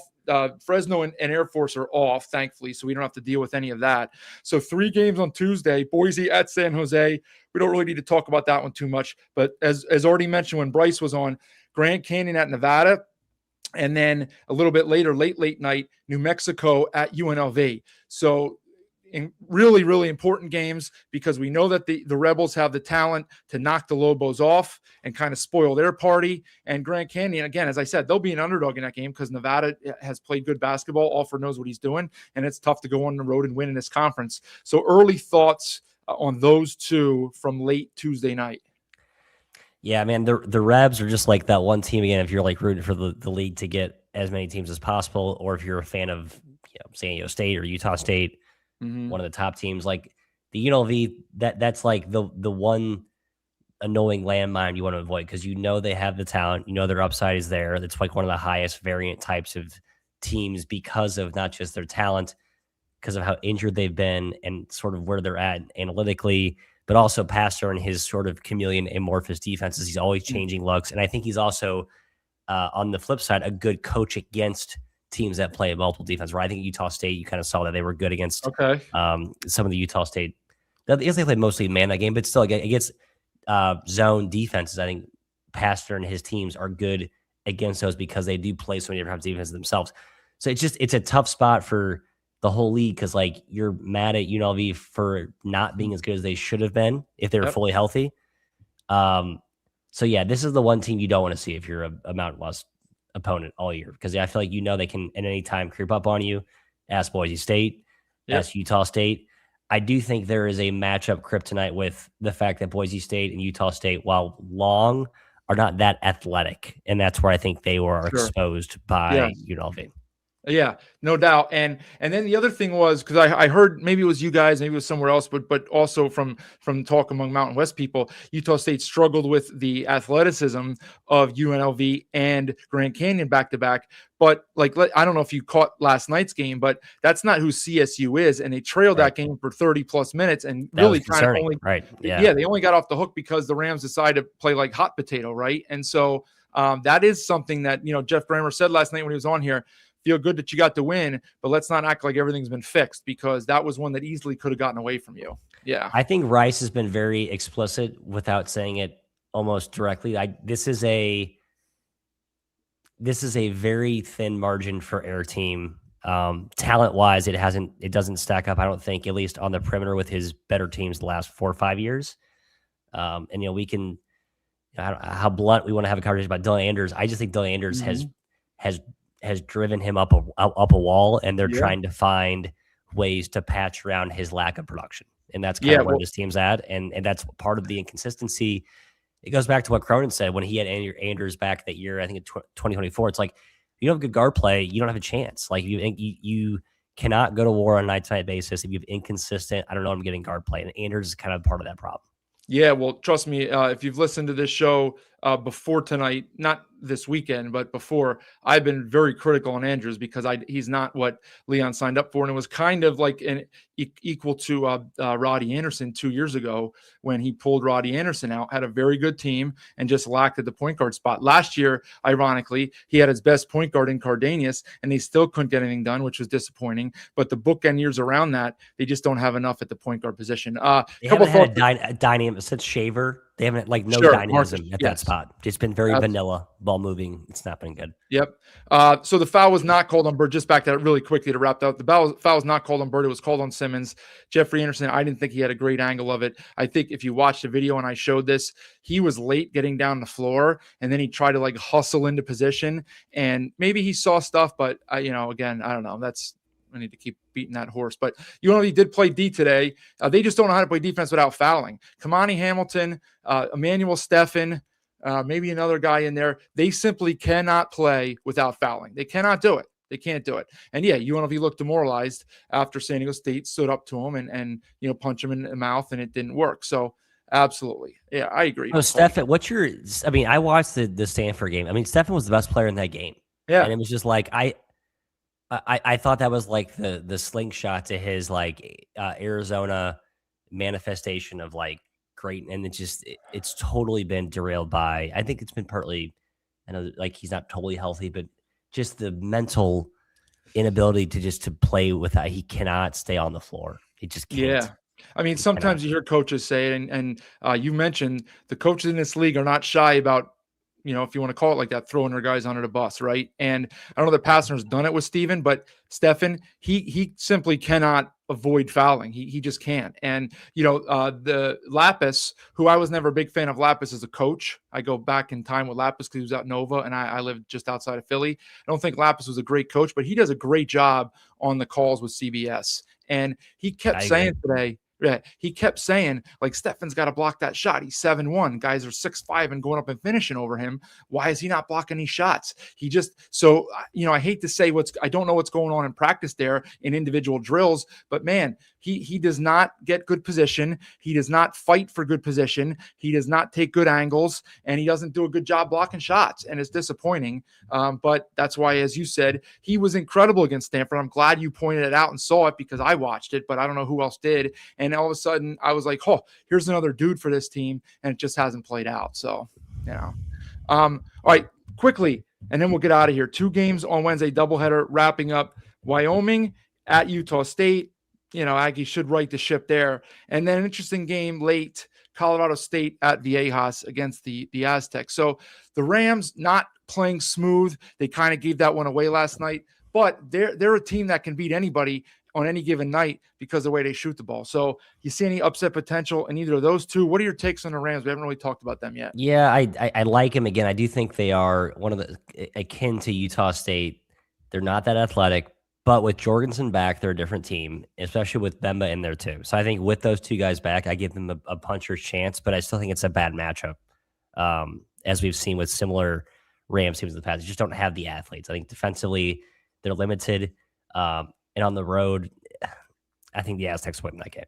Fresno and Air Force are off, thankfully, so we don't have to deal with any of that. So 3 games on Tuesday, Boise at San Jose. We don't really need to talk about that one too much, but as already mentioned when Bryce was on, Grand Canyon at Nevada, and then a little bit later, late night, New Mexico at UNLV. So in really, really important games because we know that the Rebels have the talent to knock the Lobos off and kind of spoil their party. And Grand Canyon, again, as I said, they'll be an underdog in that game because Nevada has played good basketball. Alford knows what he's doing, and it's tough to go on the road and win in this conference. So early thoughts on those two from late Tuesday night. Yeah, man, the Rebs are just like that one team again. If you're like rooting for the league to get as many teams as possible, or if you're a fan of San Diego State or Utah State, one of the top teams, like the UNLV, that's like the one annoying landmine you want to avoid because they have the talent, their upside is there. It's like one of the highest variant types of teams because of not just their talent, because of how injured they've been and sort of where they're at analytically, but also Pastor and his sort of chameleon amorphous defenses. He's always changing looks. And I think he's also, on the flip side, a good coach against teams that play multiple defense, right? I think Utah State, you kind of saw that they were good against some of the Utah State. I guess they played mostly man that game, but still against zone defenses, I think Pastor and his teams are good against those because they do play so many different types of defenses themselves. So it's a tough spot for the whole league because like you're mad at UNLV for not being as good as they should have been if they were fully healthy. So yeah, this is the one team you don't want to see if you're a Mountain West opponent all year because I feel like they can at any time creep up on you. Ask Boise State, ask Utah State. I do think there is a matchup kryptonite with the fact that Boise State and Utah State, while long, are not that athletic, and that's where I think they were exposed by UNLV. Yeah, no doubt. And then the other thing was, because I heard, maybe it was you guys, maybe it was somewhere else, but also from talk among Mountain West people, Utah State struggled with the athleticism of UNLV and Grand Canyon back-to-back. But I don't know if you caught last night's game, but that's not who CSU is. And they trailed that game for 30-plus minutes and really kind of only they only got off the hook because the Rams decided to play like hot potato, right? And so that is something that, Jeff Brammer said last night when he was on here, feel good that you got the win, but let's not act like everything's been fixed because that was one that easily could have gotten away from you. Yeah. I think Rice has been very explicit without saying it almost directly. This is a very thin margin for Air Team. Talent wise, it doesn't stack up, I don't think, at least on the perimeter with his better teams the last 4 or 5 years. And we can, I don't know how blunt we want to have a conversation about Dylan Anders. I just think Dylan Anders has driven him up a wall, and they're trying to find ways to patch around his lack of production. And that's kind of where this team's at. And that's part of the inconsistency. It goes back to what Cronin said when he had Andrews back that year, I think in 2024. It's like, you don't have good guard play, you don't have a chance. Like you cannot go to war on a night-to-night basis if you have inconsistent, I don't know, I'm getting guard play. And Andrews is kind of part of that problem. Yeah, well, trust me, if you've listened to this show before tonight, not this weekend, but before, I've been very critical on Andrews because he's not what Leon signed up for. And it was kind of like equal to Roddy Anderson 2 years ago when he pulled Roddy Anderson out, had a very good team and just lacked at the point guard spot. Last year, ironically, he had his best point guard in Cardenas and they still couldn't get anything done, which was disappointing. But the bookend years around that, they just don't have enough at the point guard position. They haven't had a dynamic since Shaver. They haven't dynamism at that spot. It's been very vanilla, ball moving. It's not been good. Yep. So the foul was not called on Bird. Just back to that really quickly to wrap that up. The foul was not called on Bird. It was called on Simmons. Jeffrey Anderson, I didn't think he had a great angle of it. I think if you watch the video and I showed this, he was late getting down the floor and then he tried to like hustle into position and maybe he saw stuff, but again, I don't know. I need to keep beating that horse. But UNLV did play D today. They just don't know how to play defense without fouling. Kamani Hamilton, Emmanuel Steffen, maybe another guy in there. They simply cannot play without fouling. They cannot do it. They can't do it. And yeah, UNLV looked demoralized after San Diego State stood up to him and punch him in the mouth, and it didn't work. So absolutely. Yeah, I agree. Oh, Steffen, I watched the Stanford game. I mean, Steffen was the best player in that game. Yeah. And it was just like, I thought that was like the slingshot to his like Arizona manifestation of like great, and it's totally been derailed by. I think it's been partly, I know like he's not totally healthy, but just the mental inability to play without. He cannot stay on the floor. He just can't. Yeah. I mean, sometimes you hear coaches say it, and you mentioned the coaches in this league are not shy about, if you want to call it like that, throwing their guys under the bus, right? And I don't know that Pastner's done it with Steven, but Steffen, he simply cannot avoid fouling. He just can't. And, the Lapis, who I was never a big fan of Lapis as a coach. I go back in time with Lapis because he was at Nova and I lived just outside of Philly. I don't think Lapis was a great coach, but he does a great job on the calls with CBS. And he kept saying today, he kept saying, like, Steffen's got to block that shot. He's 7'1". Guys are 6'5" and going up and finishing over him. Why is he not blocking these shots? He just, so, I hate to say I don't know what's going on in practice there in individual drills, but man, he does not get good position. He does not fight for good position. He does not take good angles, and he doesn't do a good job blocking shots, and it's disappointing. But that's why, as you said, he was incredible against Stanford. I'm glad you pointed it out and saw it because I watched it, but I don't know who else did. And all of a sudden I was like, oh, here's another dude for this team, and it just hasn't played out. So, all right, quickly, and then we'll get out of here. 2 games on Wednesday, doubleheader, wrapping up. Wyoming at Utah State. Aggie should right the ship there. And then an interesting game late, Colorado State at Viejas against the Aztecs. So the Rams not playing smooth. They kind of gave that one away last night, but they're a team that can beat anybody on any given night because of the way they shoot the ball. So you see any upset potential in either of those two? What are your takes on the Rams? We haven't really talked about them yet. Yeah, I like him. Again, I do think they are one of the akin to Utah State. They're not that athletic, but with Jorgensen back, they're a different team, especially with Bemba in there too. So I think with those two guys back, I give them a puncher's chance, but I still think it's a bad matchup. As we've seen with similar Rams teams in the past, they just don't have the athletes. I think defensively they're limited. And on the road, I think the Aztecs win that game.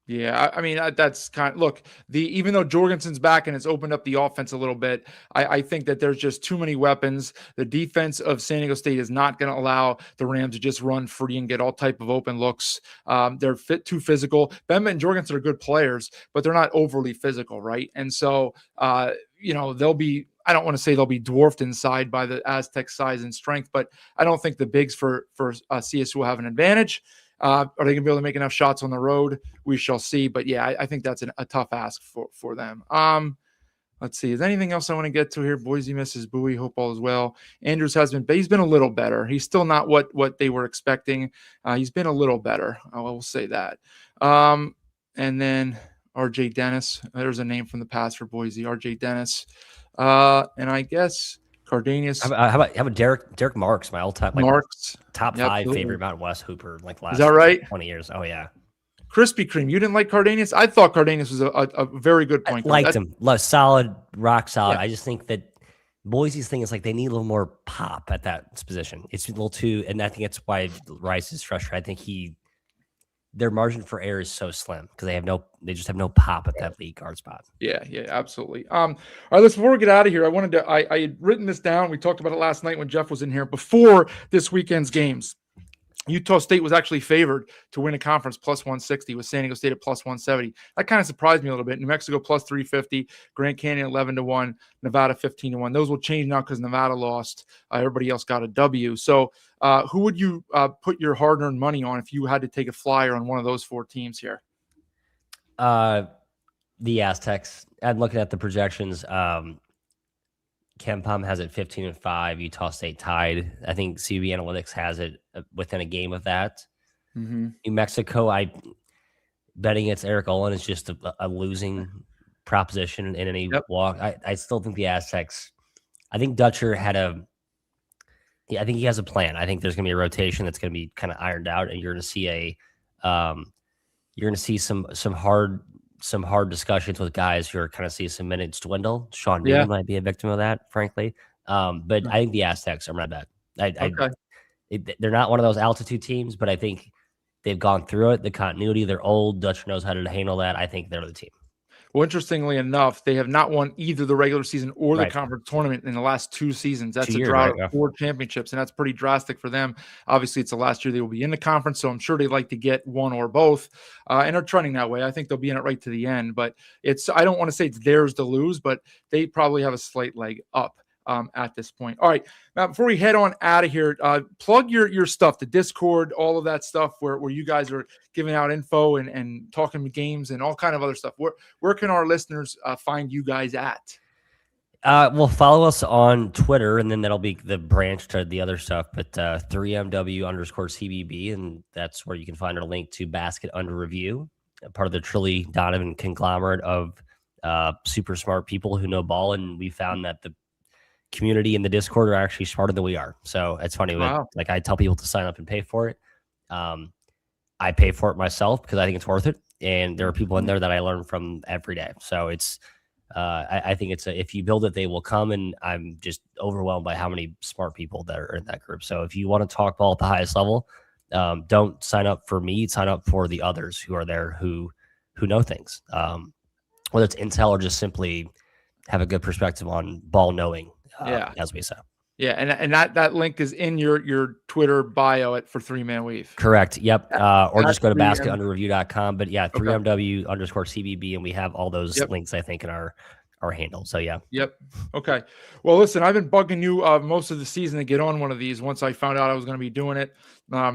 Yeah, I mean, that's kind of, look, even though Jorgensen's back and it's opened up the offense a little bit, I think that there's just too many weapons. The defense of San Diego State is not going to allow the Rams to just run free and get all type of open looks. They're too physical. Bemba and Jorgensen are good players, but they're not overly physical, right? And so, they'll be, I don't want to say they'll be dwarfed inside by the Aztec size and strength, but I don't think the bigs for CSU will have an advantage. Are they going to be able to make enough shots on the road? We shall see. But yeah, I think that's a tough ask for them. Let's see. Is there anything else I want to get to here? Boise misses Bowie. Hope all is well. Andrews he's been a little better. He's still not what they were expecting. He's been a little better. I will say that. And then RJ Dennis. There's a name from the past for Boise. RJ Dennis. And I guess Cardenas. How about Derek Marks, my all-time top 5 absolutely. favorite Mountain West hooper, last Is that right? 20 years. Oh yeah. Krispy Kreme. You didn't like Cardenas? I thought Cardenas was a very good point guard. Liked him. Solid, rock solid. Yeah. I just think that Boise's thing is they need a little more pop at that position. It's a little too, and I think that's why Rice is frustrated. I think their margin for error is so slim because they just have no pop at that lead guard spot. Yeah, absolutely. All right, before we get out of here, I had written this down. We talked about it last night when Jeff was in here before this weekend's games. Utah State was actually favored to win a conference plus 160 with San Diego State at plus 170. That kind of surprised me a little bit. New Mexico plus 350, Grand Canyon 11-1, Nevada 15-1. Those will change now because Nevada lost. Everybody else got a W. So who would you put your hard-earned money on if you had to take a flyer on one of those 4 teams here? The Aztecs. I'm looking at the projections. KenPom has it 15-5. Utah State tied. I think CB Analytics has it within a game of that. Mm-hmm. New Mexico, betting against Eric Olin is just a losing proposition in any walk. I still think the Aztecs. I think Dutcher I think he has a plan. I think there's going to be a rotation that's going to be kind of ironed out, and you're going to see some hard discussions with guys who are kind of see some minutes dwindle. Sean Newman might be a victim of that, frankly. But I think the Aztecs are my bet. They're not one of those altitude teams, but I think they've gone through it. The continuity, they're old. Dutcher knows how to handle that. I think they're the team. Well, interestingly enough, they have not won either the regular season or the conference tournament in the last 2 seasons. That's a drought of 4 championships, and that's pretty drastic for them. Obviously, it's the last year they will be in the conference, so I'm sure they'd like to get one or both, and are trending that way. I think they'll be in it right to the end, but I don't want to say it's theirs to lose, but they probably have a slight leg up at this point. All right, Matt, before we head on out of here, plug your stuff, the Discord, all of that stuff where you guys are giving out info and talking games and all kind of other stuff. Where can our listeners find you guys at? Well, follow us on Twitter, and then that'll be the branch to the other stuff, but 3MW_CBB, and that's where you can find our link to Basket Under Review, part of the Trilly Donovan conglomerate of super smart people who know ball, and we found that the community in the Discord are actually smarter than we are. So it's funny. Wow. I tell people to sign up and pay for it. I pay for it myself because I think it's worth it. And there are people in there that I learn from every day. So it's, I think if you build it, they will come. And I'm just overwhelmed by how many smart people that are in that group. So if you want to talk ball at the highest level, don't sign up for me, sign up for the others who are there, who know things, whether it's intel or just simply have a good perspective on ball knowing. As we say. Yeah, and that link is in your Twitter bio for 3-Man Weave. Correct. Yep. Or just go to basketunderreview.com. But 3MW_CBB, and we have all those links, I think, in our handle. So yeah. Yep. Okay. Well, listen, I've been bugging you most of the season to get on one of these once I found out I was going to be doing it.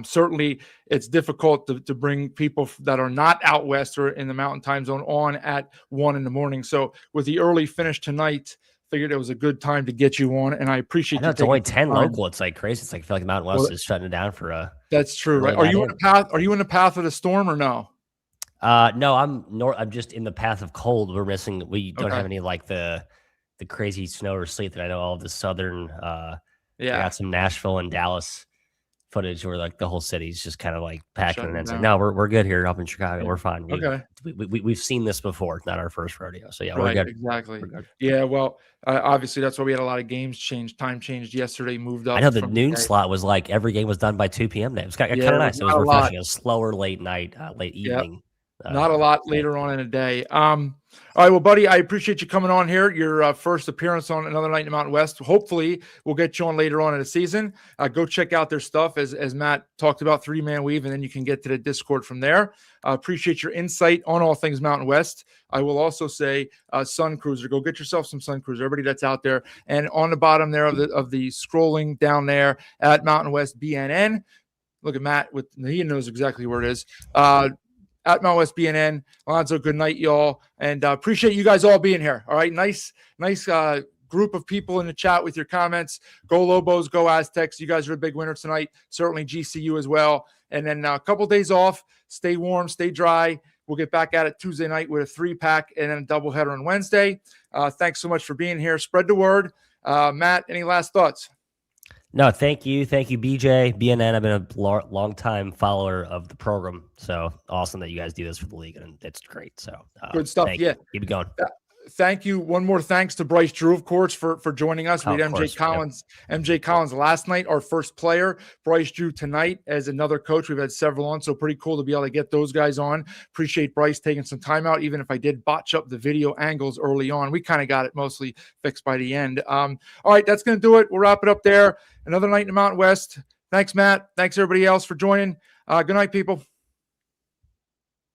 Certainly it's difficult to bring people that are not out west or in the mountain time zone on at 1 a.m. So with the early finish tonight, figured it was a good time to get you on, and I appreciate. It's only 10 local. It's crazy. It's I feel like the Mountain West is shutting it down for a. That's true, right? Are you in the path? Are you in the path of the storm or no? No, I'm just in the path of cold. We don't have any the crazy snow or sleet that I know all of the southern. I got some Nashville and Dallas footage where the whole city's just kind of packing, and it's no, we're good here up in Chicago. We're fine. We've seen this before. It's not our first rodeo. So we're good. Exactly. We're good. Yeah. Well, obviously that's why we had a lot of games changed. Time changed yesterday. Moved up. I know the noon slot was every game was done by 2 p.m. It was kind of nice. It was refreshing. It was slower late night, late evening. Not a lot later on in the day. All right, well, buddy, I appreciate you coming on here. Your first appearance on Another Night in the Mountain West. Hopefully, we'll get you on later on in the season. Go check out their stuff, as Matt talked about, 3-Man Weave, and then you can get to the Discord from there. Appreciate your insight on all things Mountain West. I will also say Sun Cruiser. Go get yourself some Sun Cruiser, everybody that's out there. And on the bottom there of the scrolling down there at Mountain West BNN, look at Matt. He knows exactly where it is. At Mountain West BNN. Alonzo, good night, y'all. And appreciate you guys all being here. All right. Nice group of people in the chat with your comments. Go Lobos, go Aztecs. You guys are a big winner tonight. Certainly GCU as well. And then a couple days off. Stay warm, stay dry. We'll get back at it Tuesday night with a 3-pack and then a doubleheader on Wednesday. Thanks so much for being here. Spread the word. Matt, any last thoughts? No, thank you. Thank you, BJ, BNN. I've been a long-time follower of the program. So awesome that you guys do this for the league, and it's great. So good stuff. Yeah. Keep it going. Thank you. One more thanks to Bryce Drew, of course, for joining us. We had MJ Collins last night, our first player. Bryce Drew tonight as another coach. We've had several on, so pretty cool to be able to get those guys on. Appreciate Bryce taking some time out, even if I did botch up the video angles early on. We kind of got it mostly fixed by the end. All right, that's going to do it. We'll wrap it up there. Another night in the Mountain West. Thanks, Matt. Thanks, everybody else, for joining. Good night, people.